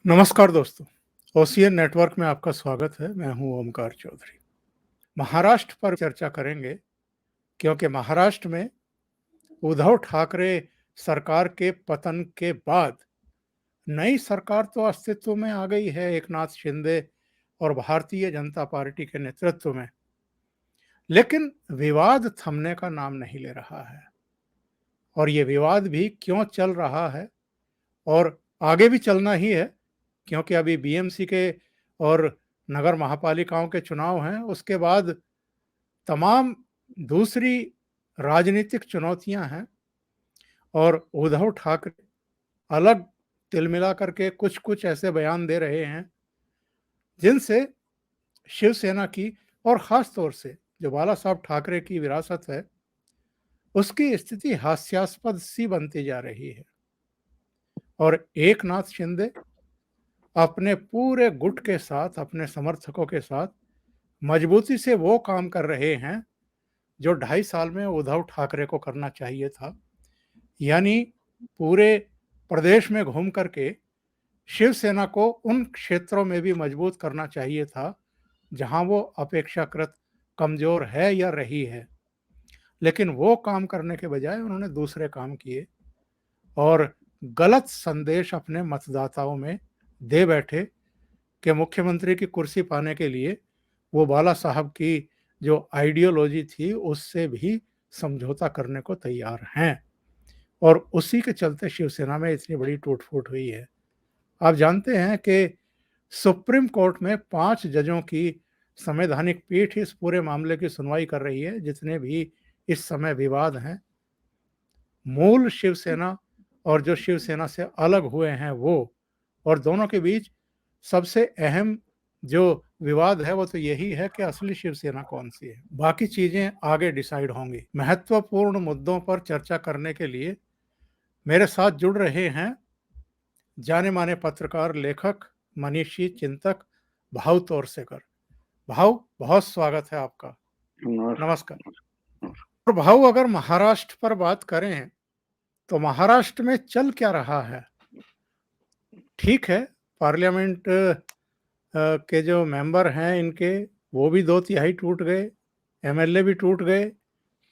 नमस्कार दोस्तों, OCN network में आपका स्वागत है। मैं हूं ओमकार चौधरी। महाराष्ट्र पर चर्चा करेंगे क्योंकि महाराष्ट्र में उद्धव ठाकरे सरकार के पतन के बाद नई सरकार तो अस्तित्व में आ गई है एकनाथ शिंदे और भारतीय जनता पार्टी के नेतृत्व में, लेकिन विवाद थमने का नाम नहीं ले रहा है। और ये विवाद भी क्यों चल रहा है और आगे भी चलना ही है, क्योंकि अभी बीएमसी के और नगर महापालिकाओं के चुनाव हैं। उसके बाद तमाम दूसरी राजनीतिक चुनौतियां हैं और उद्धव ठाकरे अलग तिलमिला करके कुछ कुछ ऐसे बयान दे रहे हैं जिनसे शिवसेना की और खास तौर से जो बाला साहब ठाकरे की विरासत है उसकी स्थिति हास्यास्पद सी बनती जा रही है। और एकनाथ शिंदे अपने पूरे गुट के साथ, अपने समर्थकों के साथ मजबूती से वो काम कर रहे हैं जो 2.5 साल में उद्धव ठाकरे को करना चाहिए था। यानी पूरे प्रदेश में घूम करके शिवसेना को उन क्षेत्रों में भी मजबूत करना चाहिए था जहां वो अपेक्षाकृत कमजोर है या रही है। लेकिन वो काम करने के बजाय उन्होंने दूसरे काम किए और गलत संदेश अपने मतदाताओं में दे बैठे कि मुख्यमंत्री की कुर्सी पाने के लिए वो बाला साहब की जो आइडियोलॉजी थी उससे भी समझौता करने को तैयार हैं। और उसी के चलते शिवसेना में इतनी बड़ी टूट-फूट हुई है। आप जानते हैं कि सुप्रीम कोर्ट में 5 जजों की संवैधानिक पीठ इस पूरे मामले की सुनवाई कर रही है। जितने भी इस समय विवाद हैं, मूल शिवसेना और जो शिवसेना से अलग हुए हैं वो, और दोनों के बीच सबसे अहम जो विवाद है वो तो यही है कि असली शिवसेना कौन सी है। बाकी चीजें आगे डिसाइड होंगी। महत्वपूर्ण मुद्दों पर चर्चा करने के लिए मेरे साथ जुड़ रहे हैं जाने माने पत्रकार, लेखक, मनीषी, चिंतक भाव तोरसेकर। भाव, बहुत स्वागत है आपका। नमस्कार। और भाव, अगर महाराष्ट्र पर बात करें तो महाराष्ट्र में चल क्या रहा है? ठीक है, पार्लियामेंट के जो मेंबर हैं इनके वो भी 2/3 टूट गए, एमएलए भी टूट गए,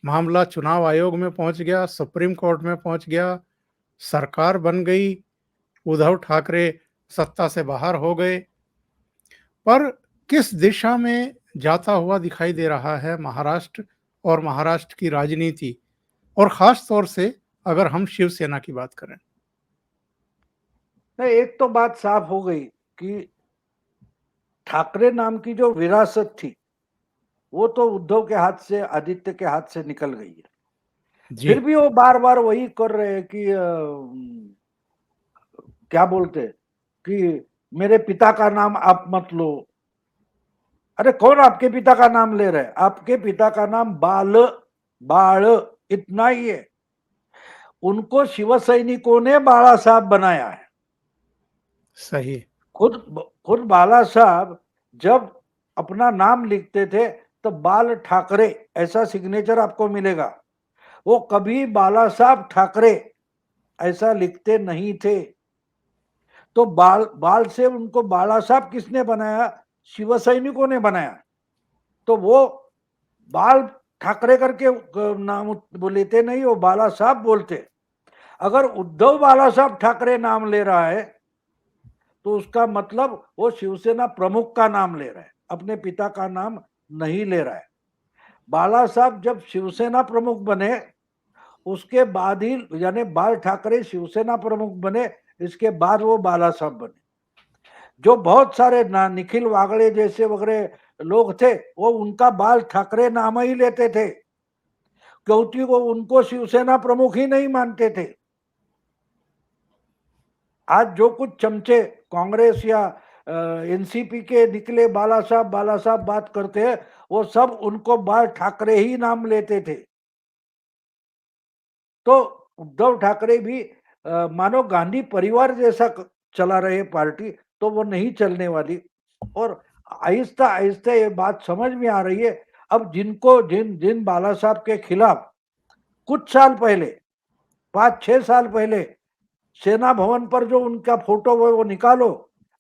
मामला चुनाव आयोग में पहुंच गया, सुप्रीम कोर्ट में पहुंच गया, सरकार बन गई, उद्धव ठाकरे सत्ता से बाहर हो गए। पर किस दिशा में जाता हुआ दिखाई दे रहा है महाराष्ट्र और महाराष्ट्र की राजनीति, और खास तौर से अगर हम शिवसेना की बात करें? नहीं, एक तो बात साफ हो गई कि ठाकरे नाम की जो विरासत थी वो तो उद्धव के हाथ से, आदित्य के हाथ से निकल गई है। जी। फिर भी वो बार बार वही कर रहे हैं कि क्या बोलते कि मेरे पिता का नाम आप मत लो। अरे कौन आपके पिता का नाम ले रहे हैं? आपके पिता का नाम बाळ, इतना ही है। उनको शिव सैनिकों ने बाला साहब बनाया है। सही। खुद खुद बाला साहब जब अपना नाम लिखते थे तो बाल ठाकरे ऐसा सिग्नेचर आपको मिलेगा। वो कभी बाला साहब ठाकरे ऐसा लिखते नहीं थे। तो बाल से उनको बाला साहब किसने बनाया? शिव सैनिकों ने बनाया। तो वो बाल ठाकरे करके नाम लेते नहीं, वो बाला साहब बोलते। अगर उद्धव बाला साहब ठाकरे नाम ले रहा है तो उसका मतलब वो शिवसेना प्रमुख का नाम ले रहा है, अपने पिता का नाम नहीं ले रहा है। बाला साहब जब शिवसेना प्रमुख बने उसके बाद ही, यानी बाल ठाकरे शिवसेना प्रमुख बने, इसके बाद वो बाला साहब बने। जो बहुत सारे निखिल वागड़े जैसे वगैरह लोग थे वो उनका बाल ठाकरे नाम ही लेते थे क्योंकि वो उनको शिवसेना प्रमुख ही नहीं मानते थे। आज जो कुछ चमचे कांग्रेस या एनसीपी के निकले बाला साहब बात करते हैं, वो सब उनको बाल ठाकरे ही नाम लेते थे। तो उद्धव ठाकरे भी मानो गांधी परिवार जैसा चला रहे पार्टी, तो वो नहीं चलने वाली। और आहिस्ता आहिस्ता ये बात समझ में आ रही है। अब जिन बाला साहब के खिलाफ कुछ साल पहले, 5-6 साल पहले सेना भवन पर जो उनका फोटो वो निकालो,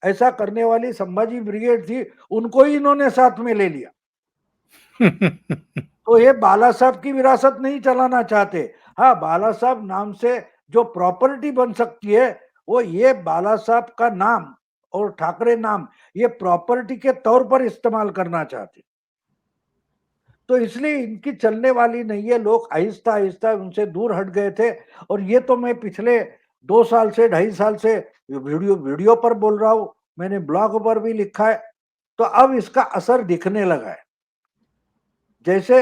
ऐसा करने वाली संभाजी ब्रिगेड थी, उनको ही इन्होंने साथ में ले लिया। तो ये बाला साहब की विरासत नहीं चलाना चाहते। हाँ, बाला साहब नाम से जो प्रॉपर्टी बन सकती है, वो ये बाला साहब का नाम और ठाकरे नाम ये प्रॉपर्टी के तौर पर इस्तेमाल करना चाहते। तो इसलिए इनकी चलने वाली नहीं है, लोग आहिस्ता आहिस्ता उनसे दूर हट गए थे। और ये तो मैं पिछले 2 साल से 2.5 साल से वीडियो पर बोल रहा हूं, मैंने ब्लॉग पर भी लिखा है। तो अब इसका असर दिखने लगा है। जैसे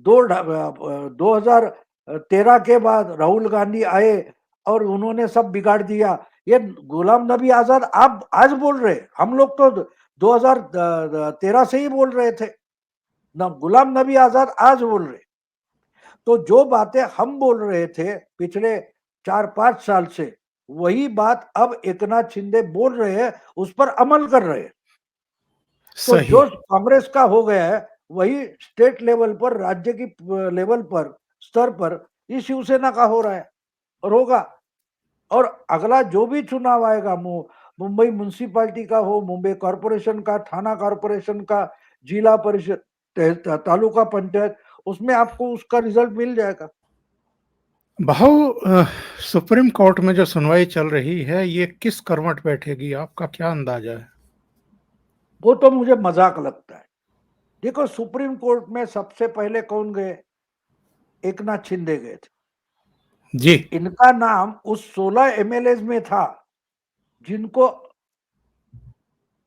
2013 के बाद राहुल गांधी आए और उन्होंने सब बिगाड़ दिया। ये गुलाम नबी आजाद आप आज बोल रहे, हम लोग तो 2013 से ही बोल रहे थे ना, गुलाम नबी आजाद आज बोल रहे। तो जो बातें हम बोल रहे थे पिछले 4-5 साल से, वही बात अब एकनाथ शिंदे बोल रहे हैं, उस पर अमल कर रहे हैं। तो सही। जो कांग्रेस का हो गया है, वही स्टेट लेवल पर, राज्य की लेवल पर, स्तर पर ये शिवसेना का हो रहा है और होगा। और अगला जो भी चुनाव आएगा, मुंबई म्युनिसिपैलिटी का हो, मुंबई कॉर्पोरेशन का, थाना कॉर्पोरेशन का, जिला परिषद, तालुका पंचायत, उसमें आपको उसका रिजल्ट मिल जाएगा। भाऊ, सुप्रीम कोर्ट में जो सुनवाई चल रही है, ये किस करवट बैठेगी, आपका क्या अंदाजा है? वो तो मुझे मजाक लगता है। देखो, सुप्रीम कोर्ट में सबसे पहले कौन गए? एकनाथ शिंदे गए थे। जी। इनका नाम उस 16 एमएलए में था जिनको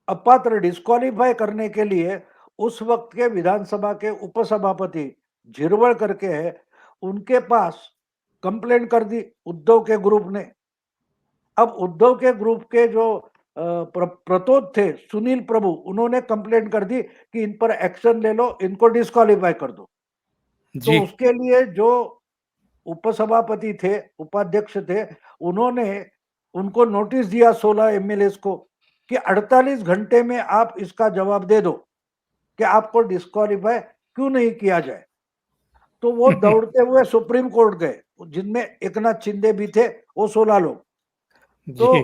अपात्र डिस्क्वालीफाई करने के लिए उस वक्त के विधानसभा के उपसभापति झिरवल करके है, उनके पास कंप्लेंट कर दी उद्धव के ग्रुप ने। अब उद्धव के ग्रुप के जो प्रतोद थे, सुनील प्रभु, उन्होंने कंप्लेंट कर दी कि इन पर एक्शन ले लो, इनको डिस्क्वालीफाई कर दो। तो जी। उसके लिए जो उपसभापति थे, उपाध्यक्ष थे, उन्होंने उनको नोटिस दिया 16 एमएलए को कि 48 घंटे में आप इसका जवाब दे दो कि आपको डिस्क्वालीफाई क्यों नहीं किया जाए। तो वो दौड़ते हुए सुप्रीम कोर्ट गए, जिनमें एकनाथ शिंदे भी थे, वो 16 लोग। तो जी।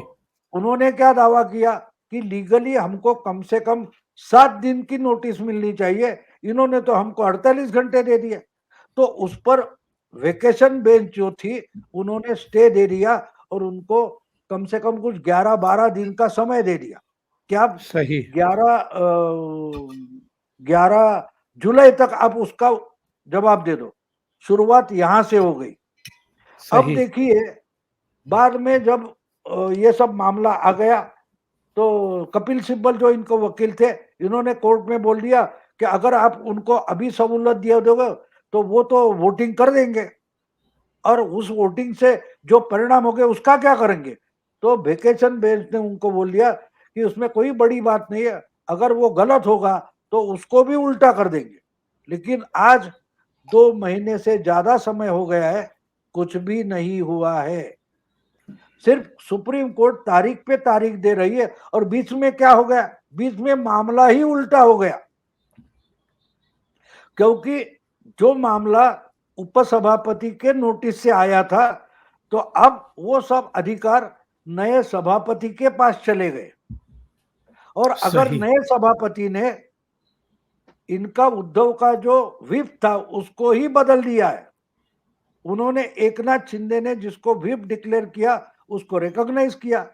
उन्होंने क्या दावा किया कि लीगली हमको कम से कम 7 दिन की नोटिस मिलनी चाहिए, इन्होंने तो हमको 48 घंटे दे दिए। तो उस पर वेकेशन बेंच जो थी, उन्होंने स्टे दे दिया और उनको कम से कम कुछ 11-12 दिन का समय दे दिया कि आप सही। 11 जुलाई तक आप उसका जवाब दे दो। शुरुआत यहां से हो गई। अब सही। देखिए, बाद में जब ये सब मामला आ गया, तो कपिल सिब्बल जो इनको वकील थे, इन्होंने कोर्ट में बोल दिया कि अगर आप उनको अभी सहूलत दिए दोगे तो वो तो वोटिंग कर देंगे, और उस वोटिंग से जो परिणाम हो गए उसका क्या करेंगे। तो वेकेशन बेंच ने उनको बोल दिया कि उसमें कोई बड़ी बात नहीं है, अगर वो गलत होगा तो उसको भी उल्टा कर देंगे। लेकिन आज 2 महीने से ज्यादा समय हो गया है, कुछ भी नहीं हुआ है। सिर्फ सुप्रीम कोर्ट तारीख पे तारीख दे रही है, और बीच में क्या हो गया? बीच में मामला ही उल्टा हो गया, क्योंकि जो मामला उपसभापति के नोटिस से आया था, तो अब वो सब अधिकार नए सभापति के पास चले गए। और अगर सही। नए सभापति ने इनका, उद्धव का जो व्हिप था, उसको ही बदल दिया है, उन्होंने एकनाथ शिंदे ने जिसको व्हिप डिक्लेयर किया उसको रिकॉग्नाइज किया,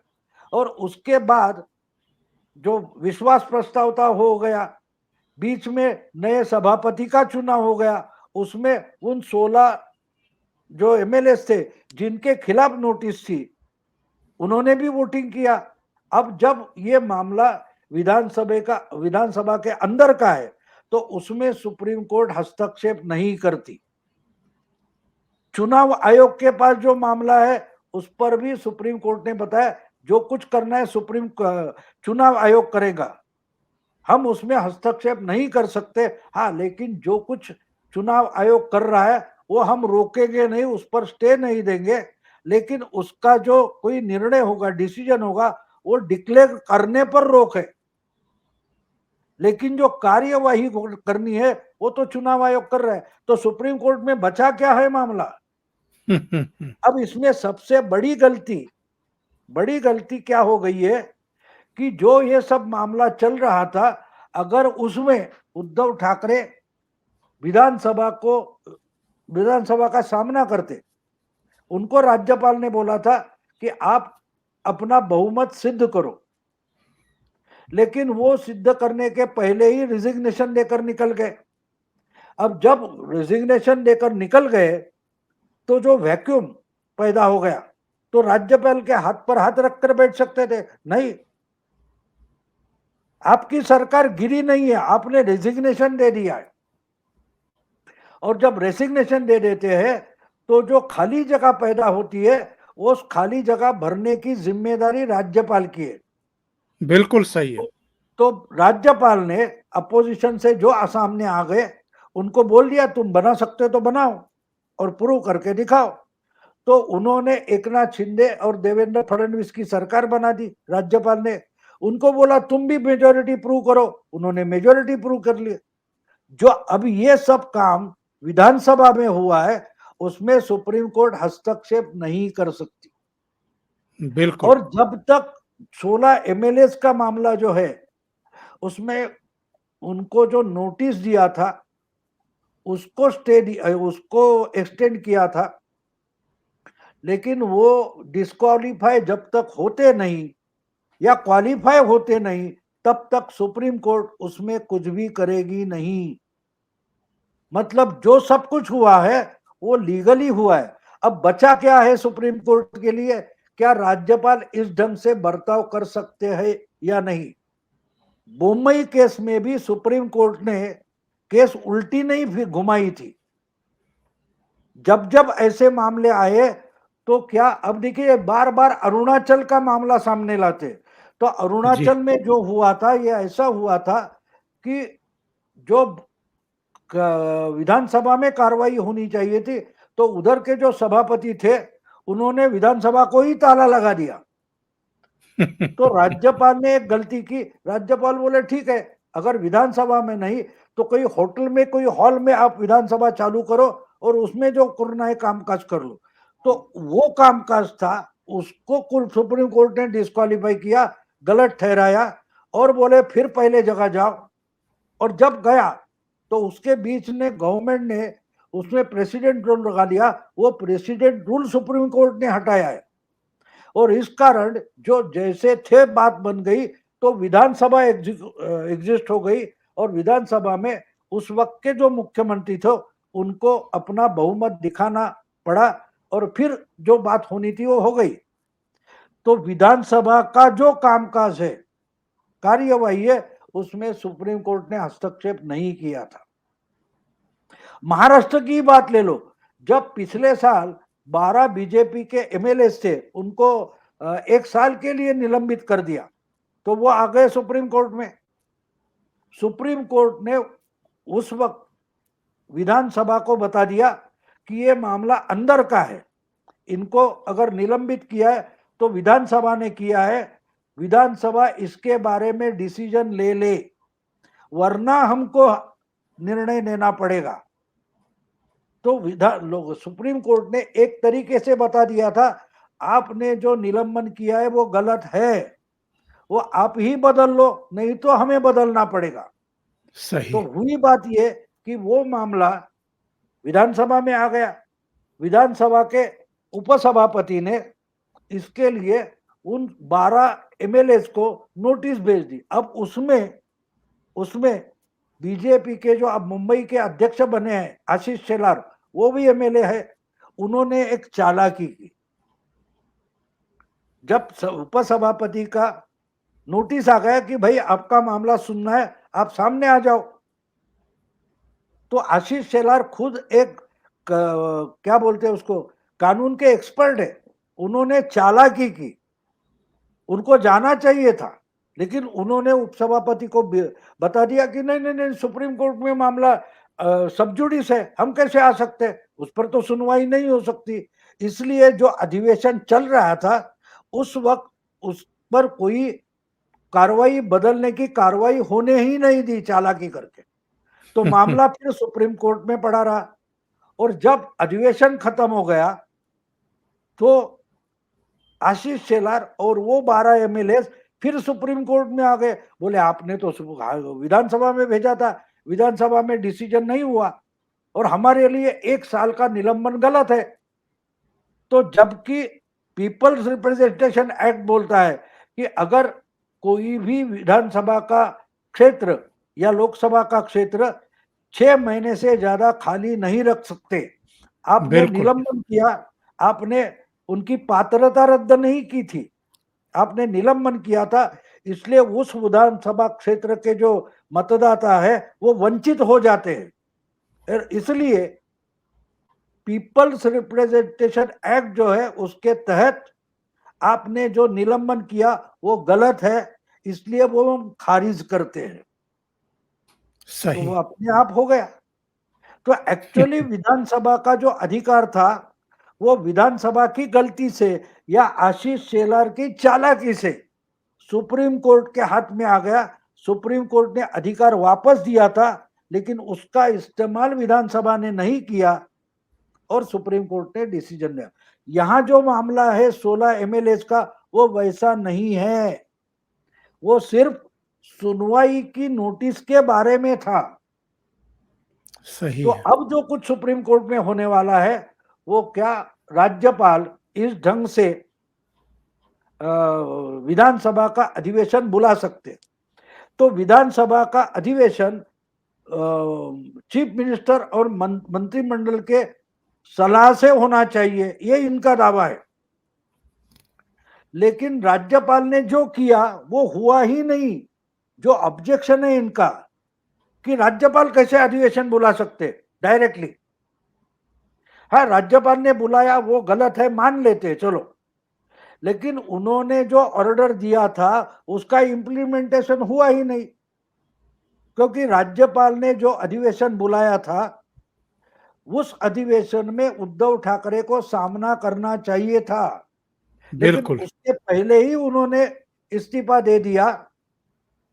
और उसके बाद जो विश्वास प्रस्ताव था हो गया, बीच में नए सभापति का चुनाव हो गया, उसमें उन 16 जो एमएलए थे जिनके खिलाफ नोटिस थी, उन्होंने भी वोटिंग किया। अब जब ये मामला विधानसभा के अंदर का है, तो उसमें सुप्रीम कोर्ट हस्तक्षेप नहीं करती। चुनाव आयोग के पास जो मामला है, उस पर भी सुप्रीम कोर्ट ने बताया जो कुछ करना है चुनाव आयोग करेगा, हम उसमें हस्तक्षेप नहीं कर सकते। हाँ, लेकिन जो कुछ चुनाव आयोग कर रहा है वो हम रोकेंगे नहीं, उस पर स्टे नहीं देंगे, लेकिन उसका जो कोई निर्णय होगा, डिसीजन होगा, वो डिक्लेयर करने पर रोक है। लेकिन जो कार्यवाही करनी है वो तो चुनाव आयोग कर रहा है। तो सुप्रीम कोर्ट में बचा क्या है मामला? अब इसमें सबसे बड़ी गलती क्या हो गई है कि जो ये सब मामला चल रहा था, अगर उसमें उद्धव ठाकरे विधानसभा का सामना करते, उनको राज्यपाल ने बोला था कि आप अपना बहुमत सिद्ध करो, लेकिन वो सिद्ध करने के पहले ही रिजिग्नेशन देकर निकल गए। अब जब रिजिग्नेशन देकर निकल गए तो जो वैक्यूम पैदा हो गया, तो राज्यपाल के हाथ पर हाथ रखकर बैठ सकते थे? नहीं, आपकी सरकार गिरी नहीं है, आपने रेजिग्नेशन दे दिया है। और जब रेजिग्नेशन दे देते हैं तो जो खाली जगह पैदा होती है, उस खाली जगह भरने की जिम्मेदारी राज्यपाल की है। बिल्कुल सही है। तो राज्यपाल ने अपोजिशन से जो सामने आ गए, उनको बोल दिया तुम बना सकते हो तो बनाओ और प्रूव करके दिखाओ। तो उन्होंने एकनाथ शिंदे और देवेंद्र फडणवीस की सरकार बना दी। राज्यपाल ने उनको बोला तुम भी मेजोरिटी प्रूव करो, उन्होंने मेजोरिटी प्रूव कर लिया। जो अब ये सब काम विधानसभा में हुआ है, उसमें सुप्रीम कोर्ट हस्तक्षेप नहीं कर सकती। बिल्कुल। और जब तक 16 एमएलए का मामला जो है, उसमें उनको जो नोटिस दिया था, उसको एक्सटेंड किया था, लेकिन वो डिस्क्वालीफाई जब तक होते नहीं या क्वालिफाई होते नहीं, तब तक सुप्रीम कोर्ट उसमें कुछ भी करेगी नहीं। मतलब जो सब कुछ हुआ है वो लीगली हुआ है। अब बचा क्या है सुप्रीम कोर्ट के लिए? क्या राज्यपाल इस ढंग से बर्ताव कर सकते हैं या नहीं? बोम्मई केस में भी सुप्रीम कोर्ट ने केस उल्टी नहीं फिर घुमाई थी। जब जब ऐसे मामले आए तो क्या, अब देखिए बार बार अरुणाचल का मामला सामने लाते, तो जी। अरुणाचल में जो हुआ था, ये ऐसा हुआ था कि जो विधानसभा में कार्रवाई होनी चाहिए थी, तो उधर के जो सभापति थे, उन्होंने विधानसभा को ही ताला लगा दिया। तो राज्यपाल ने एक गलती की। राज्यपाल बोले ठीक है, अगर विधानसभा में नहीं तो कोई होटल में, कोई हॉल में आप विधानसभा चालू करो और उसमें जो करना है कामकाज कर लो। तो वो कामकाज था, उसको सुप्रीम कोर्ट ने डिस्क्वालीफाई किया, गलत ठहराया और बोले फिर पहले जगह जाओ। और जब गया तो उसके बीच में गवर्नमेंट ने उसमें प्रेसिडेंट रूल लगा दिया। वो प्रेसिडेंट रूल सुप्रीम कोर्ट ने हटाया है, और इस कारण जो जैसे थे बात बन गई, तो विधानसभा एग्जिस्ट हो गई, और विधानसभा में उस वक्त के जो मुख्यमंत्री थे उनको अपना बहुमत दिखाना पड़ा, और फिर जो बात होनी थी वो हो गई। तो विधानसभा का जो कामकाज है, कार्यवाही है, उसमें सुप्रीम कोर्ट ने हस्तक्षेप नहीं किया था। महाराष्ट्र की बात ले लो, जब पिछले साल 12 बीजेपी के एमएलए थे, उनको 1 साल के लिए निलंबित कर दिया, तो वो आ गए सुप्रीम कोर्ट में। सुप्रीम कोर्ट ने उस वक्त विधानसभा को बता दिया कि ये मामला अंदर का है, इनको अगर निलंबित किया है तो विधानसभा ने किया है, विधानसभा इसके बारे में डिसीजन ले ले, वरना हमको निर्णय लेना पड़ेगा। तो सुप्रीम कोर्ट ने एक तरीके से बता दिया था, आपने जो निलंबन किया है वो गलत है, वो आप ही बदल लो, नहीं तो हमें बदलना पड़ेगा। सही। तो हुई बात ये कि वो मामला विधानसभा में आ गया। विधानसभा के उपसभापति ने इसके लिए उन 12 एमएलए को नोटिस भेज दी। अब उसमें बीजेपी के जो अब मुंबई के अध्यक्ष बने हैं आशीष शेलार, वो भी एमएलए है। उन्होंने एक चालाकी की, जब उपसभापति का नोटिस आ गया कि भाई आपका मामला सुनना है, आप सामने आ जाओ, तो आशीष शेलार खुद एक क्या बोलते हैं उसको, कानून के एक्सपर्ट है, उन्होंने चालाकी की। उनको जाना चाहिए था, लेकिन उन्होंने उपसभापति को बता दिया कि नहीं नहीं नहीं, सुप्रीम कोर्ट में मामला सब जुडिस है, हम कैसे आ सकते हैं, उस पर तो सुनवाई नहीं हो सकती। इसलिए जो अधिवेशन चल रहा था उस वक्त उस पर कोई कार्रवाई, बदलने की कार्रवाई होने ही नहीं दी, चालाकी करके। तो मामला फिर सुप्रीम कोर्ट में पड़ा रहा, और जब अधिवेशन खत्म हो गया तो आशीष शेलार और वो 12 एमएलए फिर सुप्रीम कोर्ट में आ गए, बोले आपने तो विधानसभा में भेजा था, विधानसभा में डिसीजन नहीं हुआ और हमारे लिए 1 साल का निलंबन गलत है। तो जबकि पीपल्स रिप्रेजेंटेशन एक्ट बोलता है कि अगर कोई भी विधानसभा का क्षेत्र या लोकसभा का क्षेत्र 6 महीने से ज्यादा खाली नहीं रख सकते, आपने निलंबन किया, आपने उनकी पात्रता रद्द नहीं की थी, आपने निलंबन किया था, इसलिए उस विधानसभा क्षेत्र के जो मतदाता है वो वंचित हो जाते हैं। इसलिए पीपल्स रिप्रेजेंटेशन एक्ट जो है उसके तहत आपने जो निलंबन किया वो गलत है, इसलिए वो हम खारिज करते हैं। सही। तो वो अपने आप हो गया। तो एक्चुअली विधानसभा का जो अधिकार था वो विधानसभा की गलती से या आशीष शेलार की चालाकी से सुप्रीम कोर्ट के हाथ में आ गया। सुप्रीम कोर्ट ने अधिकार वापस दिया था, लेकिन उसका इस्तेमाल विधानसभा ने नहीं किया और सुप्रीम कोर्ट ने डिसीजन लिया। यहां जो मामला है 16 एमएलए का, वो वैसा नहीं है, वो सिर्फ सुनवाई की नोटिस के बारे में था। सही तो है। अब जो कुछ सुप्रीम कोर्ट में होने वाला है वो क्या, राज्यपाल इस ढंग से विधानसभा का अधिवेशन बुला सकते। तो विधानसभा का अधिवेशन चीफ मिनिस्टर और मंत्रिमंडल के सलाह से होना चाहिए, ये इनका दावा है। लेकिन राज्यपाल ने जो किया वो हुआ ही नहीं। जो ऑब्जेक्शन है इनका कि राज्यपाल कैसे अधिवेशन बुला सकते डायरेक्टली। हाँ, राज्यपाल ने बुलाया वो गलत है, मान लेते चलो, लेकिन उन्होंने जो ऑर्डर दिया था उसका इंप्लीमेंटेशन हुआ ही नहीं, क्योंकि राज्यपाल ने जो अधिवेशन बुलाया था उस अधिवेशन में उद्धव ठाकरे को सामना करना चाहिए था, लेकिन बिल्कुल। उसके पहले ही उन्होंने इस्तीफा दे दिया।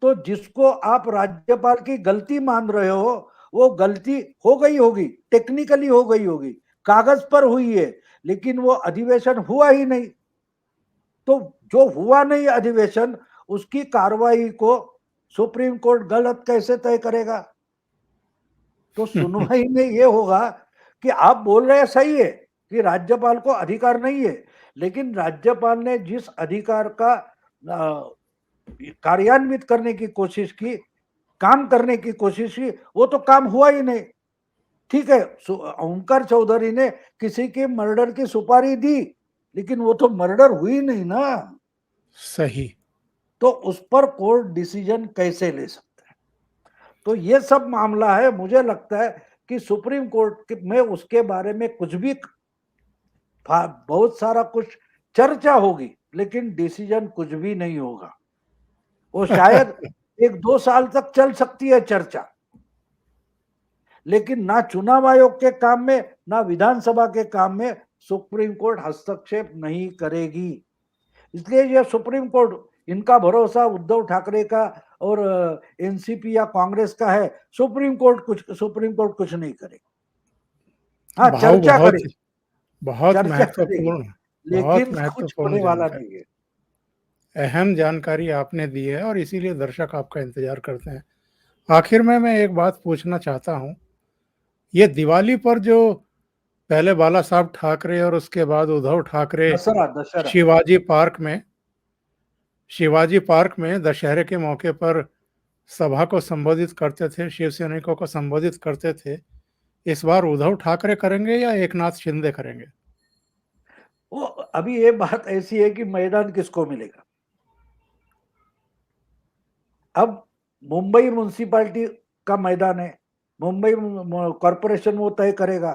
तो जिसको आप राज्यपाल की गलती मान रहे हो वो गलती हो गई होगी, टेक्निकली हो गई होगी, कागज पर हुई है, लेकिन वो अधिवेशन हुआ ही नहीं। तो जो हुआ नहीं अधिवेशन, उसकी कार्रवाई को सुप्रीम कोर्ट गलत कैसे तय करेगा? तो सुनवाई में ये होगा कि आप बोल रहे हैं सही है कि राज्यपाल को अधिकार नहीं है, लेकिन राज्यपाल ने जिस अधिकार का कार्यान्वित करने की कोशिश की, काम करने की कोशिश की, वो तो काम हुआ ही नहीं। ठीक है, ओमकार चौधरी ने किसी के मर्डर की सुपारी दी, लेकिन वो तो मर्डर हुई नहीं ना। सही। तो उस पर कोर्ट डिसीजन कैसे ले सकता है? तो ये सब मामला है। मुझे लगता है कि सुप्रीम कोर्ट में उसके बारे में कुछ भी, बहुत सारा कुछ चर्चा होगी, लेकिन डिसीजन कुछ भी नहीं होगा। वो शायद 1-2 साल तक चल सकती है चर्चा, लेकिन ना चुनाव आयोग के काम में ना विधानसभा के काम में सुप्रीम कोर्ट हस्तक्षेप नहीं करेगी। इसलिए यह सुप्रीम कोर्ट, इनका भरोसा उद्धव ठाकरे का और एनसीपी या कांग्रेस का है, सुप्रीम कोर्ट कुछ नहीं करेगी। हाँ, भाव चर्चा बहुत करेगी, बहुत चर्चा करेगी, महत्वपूर्ण, बहुत लेकिन कुछ महत्वपूर्ण होने वाला जानकारी, नहीं है। अहम जानकारी आपने दी है और इसीलिए दर्शक आपका इंतजार करते हैं। आखिर में मैं एक बात पूछना चाहता हूँ, ये दिवाली पर जो पहले बाला साहब ठाकरे और उसके बाद उद्धव ठाकरे दशहरा दशहरा शिवाजी पार्क में दशहरे के मौके पर सभा को संबोधित करते थे, शिव सैनिकों को संबोधित करते थे। इस बार उद्धव ठाकरे करेंगे या एकनाथ शिंदे करेंगे? वो अभी ये बात ऐसी है कि मैदान किसको मिलेगा। अब मुंबई म्युनिसिपैलिटी का मैदान है, मुंबई कॉरपोरेशन वो तय करेगा।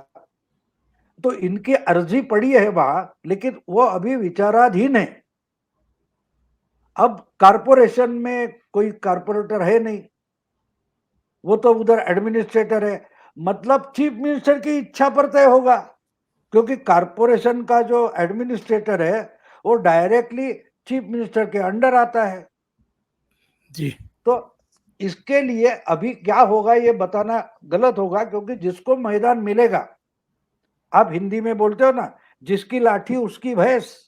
तो इनकी अर्जी पड़ी है वहां, लेकिन वो अभी विचाराधीन है। अब कारपोरेशन में कोई कारपोरेटर है नहीं, वो तो उधर एडमिनिस्ट्रेटर है। मतलब चीफ मिनिस्टर की इच्छा पर तय होगा, क्योंकि कारपोरेशन का जो एडमिनिस्ट्रेटर है वो डायरेक्टली चीफ मिनिस्टर के अंडर आता है। जी। तो इसके लिए अभी क्या होगा ये बताना गलत होगा, क्योंकि जिसको मैदान मिलेगा, आप हिंदी में बोलते हो ना, जिसकी लाठी उसकी भैंस।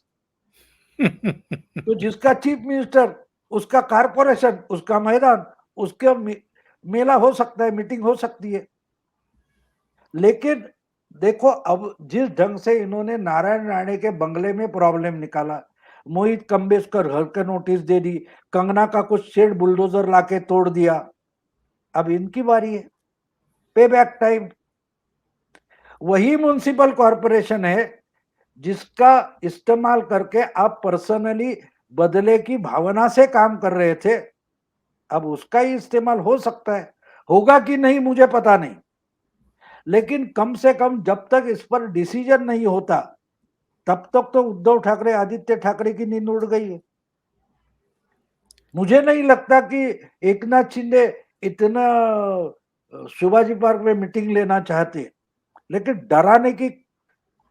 तो जिसका चीफ मिनिस्टर उसका कारपोरेशन, उसका मैदान, उसके मेला हो सकता है, मीटिंग हो सकती है। लेकिन देखो अब जिस ढंग से इन्होंने नारायण राणे के बंगले में प्रॉब्लम निकाला, मोहित कम्बेशकर घर के नोटिस दे दी, कंगना का कुछ शेड बुलडोजर लाके तोड़ दिया, अब इनकी बारी है, पे बैक टाइम। वही म्युनिसिपल कॉर्पोरेशन है जिसका इस्तेमाल करके आप पर्सनली बदले की भावना से काम कर रहे थे, अब उसका ही इस्तेमाल हो सकता है, होगा कि नहीं मुझे पता नहीं, लेकिन कम से कम जब तक इस पर डिसीजन नहीं होता तब तक तो उद्धव ठाकरे, आदित्य ठाकरे की नींद उड़ गई है। मुझे नहीं लगता कि एकनाथ शिंदे इतना शिवाजी पार्क में मीटिंग लेना चाहते, लेकिन डराने की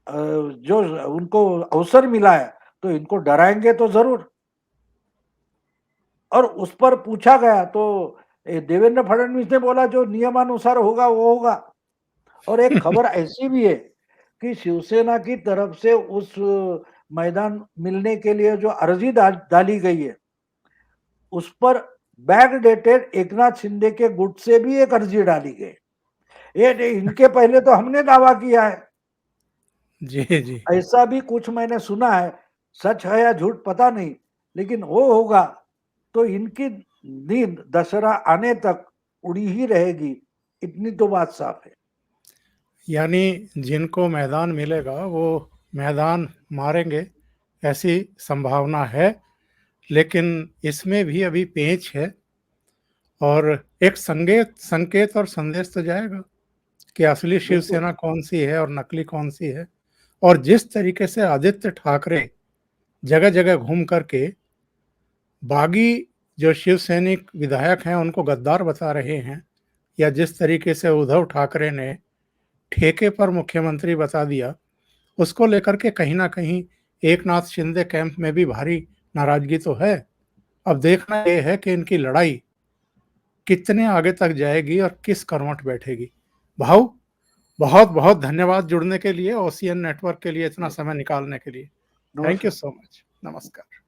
जो उनको अवसर मिला है तो इनको डराएंगे तो जरूर। और उस पर पूछा गया तो देवेंद्र फडणवीस ने बोला जो नियमानुसार होगा वो होगा। और एक खबर ऐसी भी है कि शिवसेना की तरफ से उस मैदान मिलने के लिए जो अर्जी डाली गई है उस पर बैक डेटेड एकनाथ शिंदे के गुट से भी एक अर्जी डाली गई। ये इनके पहले तो हमने दावा किया है। जी जी। ऐसा भी कुछ मैंने सुना है, सच है या झूठ पता नहीं, लेकिन वो होगा तो इनकी नींद दशहरा आने तक उड़ी ही रहेगी, इतनी तो बात साफ है। यानी जिनको मैदान मिलेगा वो मैदान मारेंगे, ऐसी संभावना है, लेकिन इसमें भी अभी पेंच है और एक संकेत और संदेश तो जाएगा कि असली बिल्कुल शिवसेना कौन सी है और नकली कौन सी है। और जिस तरीके से आदित्य ठाकरे जगह जगह घूम करके बागी जो शिव सैनिक विधायक हैं उनको गद्दार बता रहे हैं, या जिस तरीके से उद्धव ठाकरे ने ठेके पर मुख्यमंत्री बता दिया, उसको लेकर के कहीं ना कहीं एकनाथ शिंदे कैंप में भी भारी नाराजगी तो है। अब देखना यह है कि इनकी लड़ाई कितने आगे तक जाएगी और किस करवट बैठेगी। भाऊ, बहुत बहुत धन्यवाद जुड़ने के लिए, ओसीएन नेटवर्क के लिए इतना समय निकालने के लिए। थैंक यू नमस्कार। So much. नमस्कार।